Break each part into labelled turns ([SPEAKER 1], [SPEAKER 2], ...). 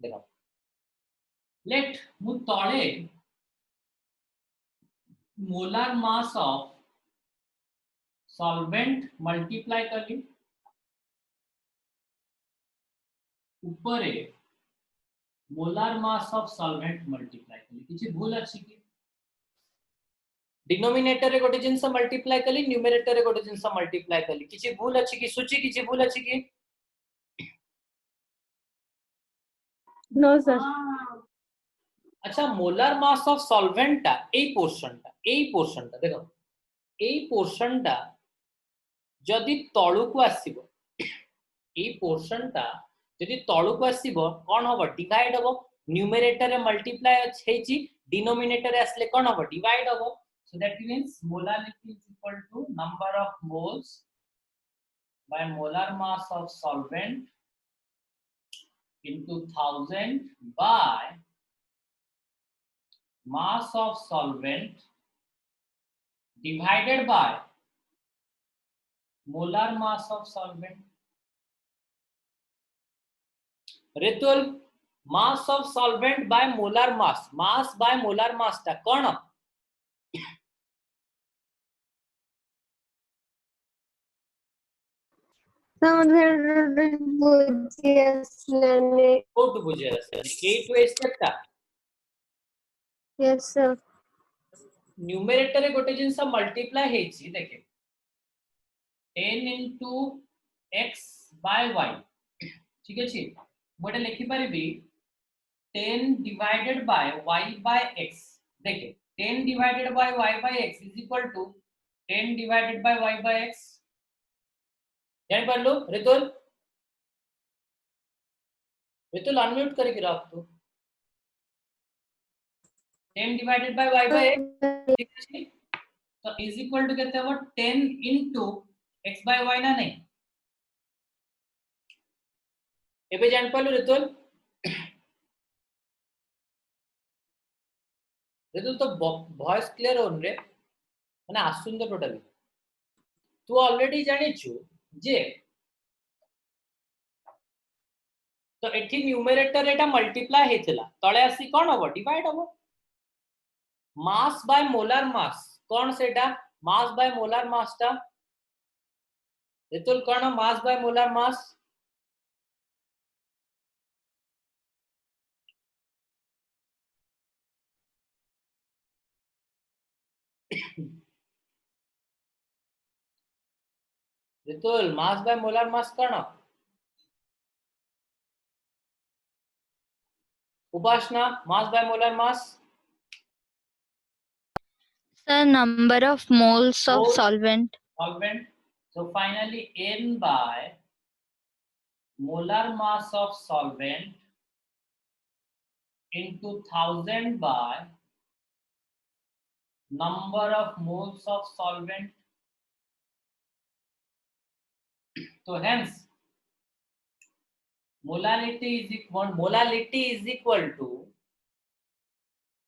[SPEAKER 1] देखो लेट मु तळे molar mass of solvent multiply कली ऊपर molar mass of solvent multiply कली किसी भूल अच्छी की डिनोमिनेटर रे गोटे जिनस मल्टीप्लाई कली न्यूमरेटर रे गोटे जिनस मल्टीप्लाई कली किसी भूल अच्छी की सूची किसी भूल अच्छी की
[SPEAKER 2] नो सर
[SPEAKER 1] अच्छा मोलार मास ऑफ सॉल्वेंट टा ए पोर्शन टा देखो ए पोर्शन टा जदि तळु को आसीबो ए पोर्शन टा जदि तळु को आसीबो कोन होबो डिवाइड होबो न्यूमरेटर रे मल्टीप्लाई छैची डिनोमिनेटर रे आसले कोन होबो डिवाइड होबो so that means molality is equal to number of moles by molar mass of solvent into 1000 by mass of solvent divided by molar mass of solvent. Ritul, mass of solvent by molar mass by molar mass टा कौन coat बुझे ए to step टा
[SPEAKER 2] yes sir
[SPEAKER 1] numerator रे गोटे जिंस multiply हेची देखे 10 into x by y ठीक अछि गोटे लिखि परबी 10 divided by y by x देखे 10 divided by y by x is equal to 10 divided by y by x जान पारलो रितुल अनम्यूट करके रख तू 10 divided by y by x ठीक अछि तो is equal to कहते हो 10 into x by y ना नहीं एबे जान पारलो रितुल तो वॉइस क्लियर होन रे माने आसुन तो टोटली तू ऑलरेडी जानि छु जे तो एठी न्यूमरेटर एटा मल्टीप्लाई हेथिला तळे आसी कोन होबो डिवाइड होबो मास बाय मोलार मास कोन सेटा मास बाय मोलार मास टा रितुल कोन mass by molar mass Ritul mass by molar mass कोन Upasana mass by molar mass
[SPEAKER 3] Sir, number of moles of
[SPEAKER 1] Moles.
[SPEAKER 3] solvent.
[SPEAKER 1] So finally n by molar mass of solvent into 1000 by number of moles of solvent. So hence molality is equal to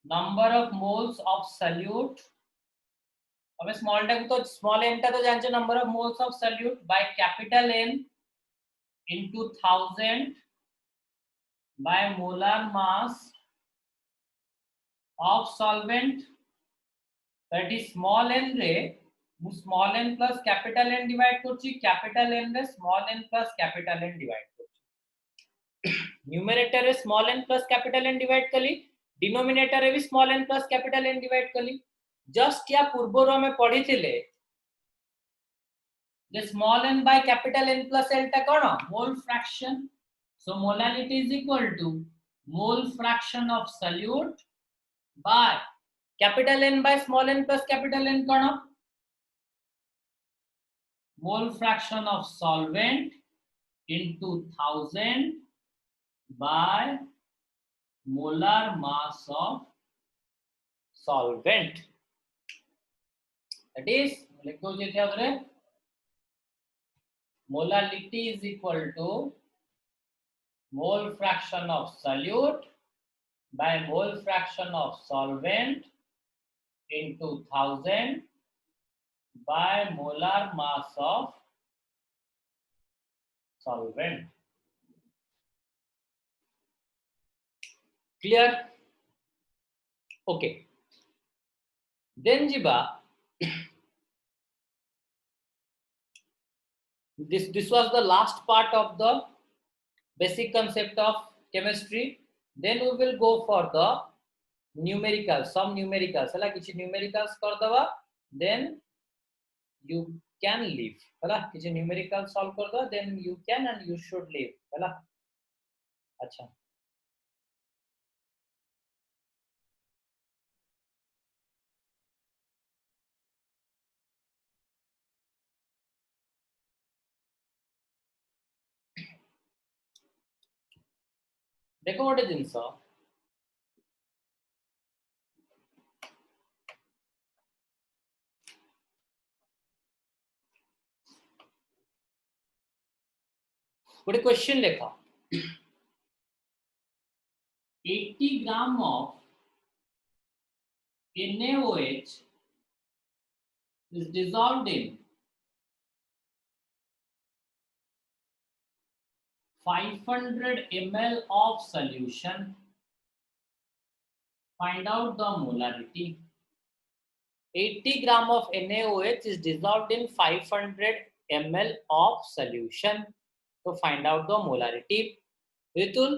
[SPEAKER 1] number of moles of solute. अब small टा तो small n टा तो जानते number of moles of solute by capital N into 1000 by molar mass of solvent. that is small n रे मु small n plus capital N divide करछि capital N रे small n plus capital N divide करछि numerator रे small n plus capital N divide कली denominator रे भी small n plus capital N divide कली जस्ट या पूर्वरो में पढ़ी थिले the small n by capital N plus L टा कोन mole fraction. So molality is equal to mole fraction of solute by capital N by small n plus capital N cone mole fraction of solvent into 1000 by molar mass of solvent. That is लिखो जे क्या करे molality is equal to mole fraction of solute by mole fraction of solvent into 1000 by molar mass of solvent. Clear okay then जिबा this was the last part of the basic concept of chemistry. Then we will go for the numericals, some numericals है किसी numericals कर दवा then you can leave है किसी numericals solve कर दवा then you can and you should leave है अच्छा देखो गोटे जिनस गोटे क्वेश्चन लेख 80 ग्राम of NaOH is dissolved in 500 ml of solution. Find out the molarity. 80 gram of NaOH is dissolved in 500 ml of solution. So find out the molarity. Ritul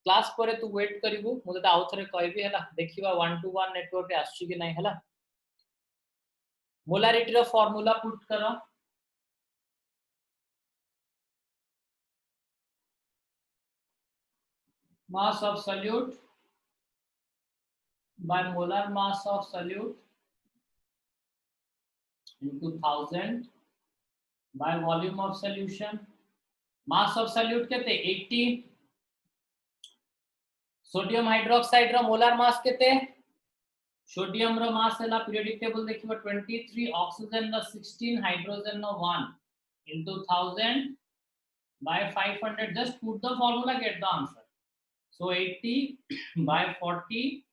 [SPEAKER 1] class पर तू wait करिवु मु तते आउ थरे कहबी हला देखिबा 1 to 1 नेटवर्क रे आछी कि नै हला मोलारिटी रो फार्मूला पुट करो mass of solute by molar mass of solute into 1000 by volume of solution. Mass of solute केते 80. सोडियम हाइड्रोक्साइड रो मोलार मास केते सोडियम रो मास हैला periodic table देखिबो 23 oxygen row 16 hydrogen row 1 into 1000 by 500 just put the formula get the answer so 80 by 40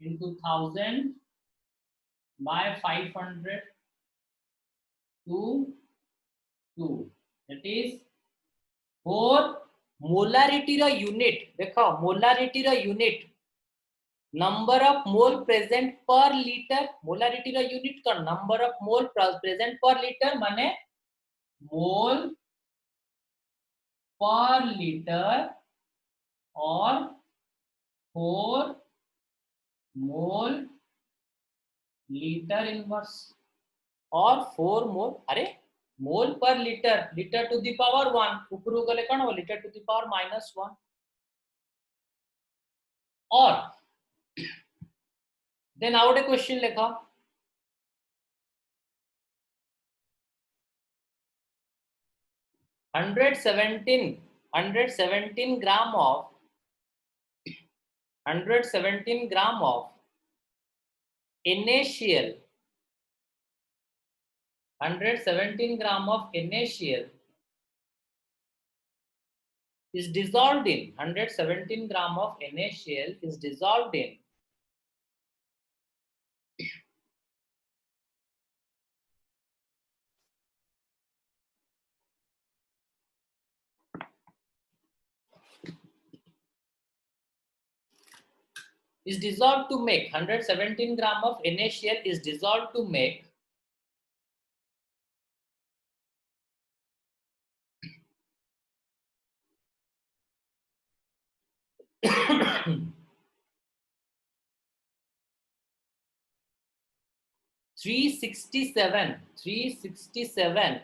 [SPEAKER 1] into 1000 by 500 to 2 that is 4 molarity रो unit देखो molarity रो unit number of mole present per litre molarity रो unit का number of mole present per litre माने mole per litre और 4 mole litre inverse और 4 मोल अरे mole per litre litre to the power 1 ऊपर गले कौन हो लीटर टू द पावर -1 और देन आउट ए क्वेश्चन लिखा 117 ग्राम of 117 gram of NaCl 117 gram of NaCl is dissolved in 117 gram of NaCl is dissolved in is dissolved to make 117 gram of NaCl is dissolved to make three sixty seven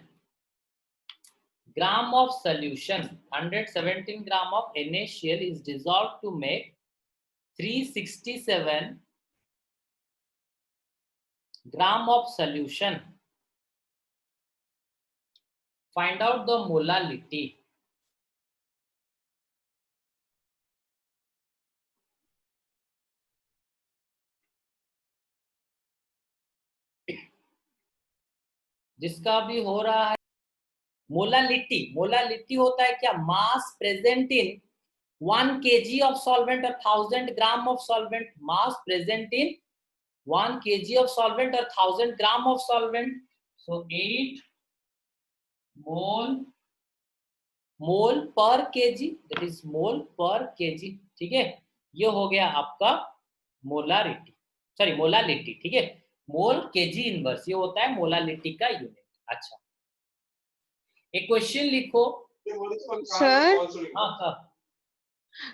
[SPEAKER 1] gram of solution 117 gram of NaCl is dissolved to make 367 gram of solution. Find out the molality. जिसका भी हो रहा है molality molality होता है क्या मास present in 1 kg of solvent or 1000 gram of solvent mass present in 1 kg of solvent or 1000 gram of solvent so 8 mole per kg that is mole per kg ठीक है ये हो गया आपका मोलारिटी, सॉरी मोलालिटी, ठीक है। मोल KG inverse ये होता है मोलालिटी का यूनिट। अच्छा, एक क्वेश्चन लिखो।
[SPEAKER 2] सर
[SPEAKER 1] हाँ,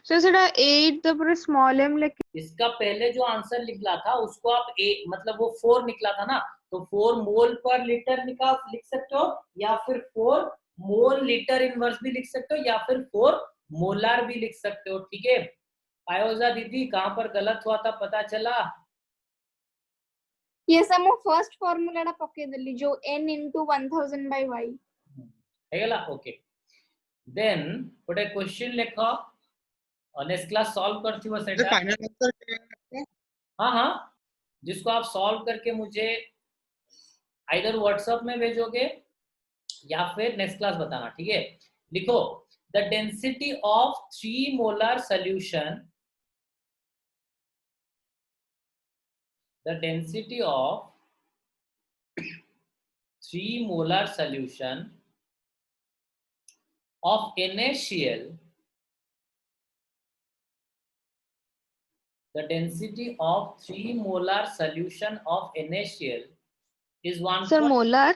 [SPEAKER 2] सर सेटा 8 तापर स्मॉल m लेके
[SPEAKER 1] इसका पहले जो आंसर निकला था उसको आप मतलब वो 4 निकला था ना, तो 4 मोल पर लीटर लिख सकते हो, या फिर 4 मोल लीटर इनवर्स भी लिख सकते हो, या फिर 4 मोलार भी लिख सकते हो, ठीक है। पायोजा दीदी कहां पर गलत हुआ था पता चला?
[SPEAKER 4] ये सब मो फर्स्ट फार्मूला पके देली जो n into 1000 by y
[SPEAKER 1] हेगला, ओके। देन गोटे क्वेश्चन लेख, नेक्स्ट क्लास सॉल्व करथिबो सेटा।
[SPEAKER 5] फाइनल आंसर
[SPEAKER 1] हाँ हाँ, जिसको आप सॉल्व करके मुझे आइदर व्हाट्सएप में भेजोगे या फिर नेक्स्ट क्लास बताना, ठीक है। लिखो, the density of 3 molar solution, the density of 3 molar solution of NaCl, the density of 3 molar solution of NaCl is 1.
[SPEAKER 2] Sir molar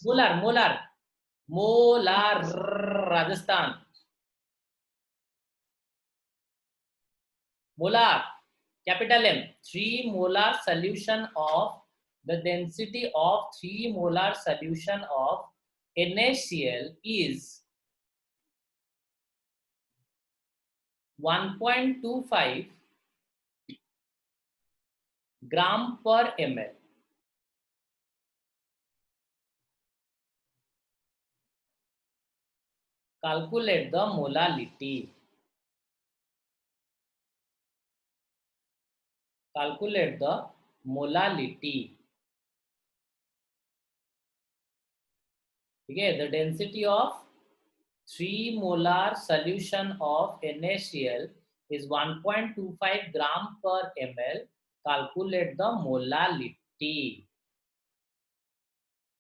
[SPEAKER 1] molar molar molar Rajasthan, molar capital M, 3 molar solution of the density of 3 molar solution of NaCl is 1.25 gram per ml. Calculate the molality. Calculate the molality. Okay, the density of 3 molar solution of NaCl is 1.25 gram per ml. Calculate the molality.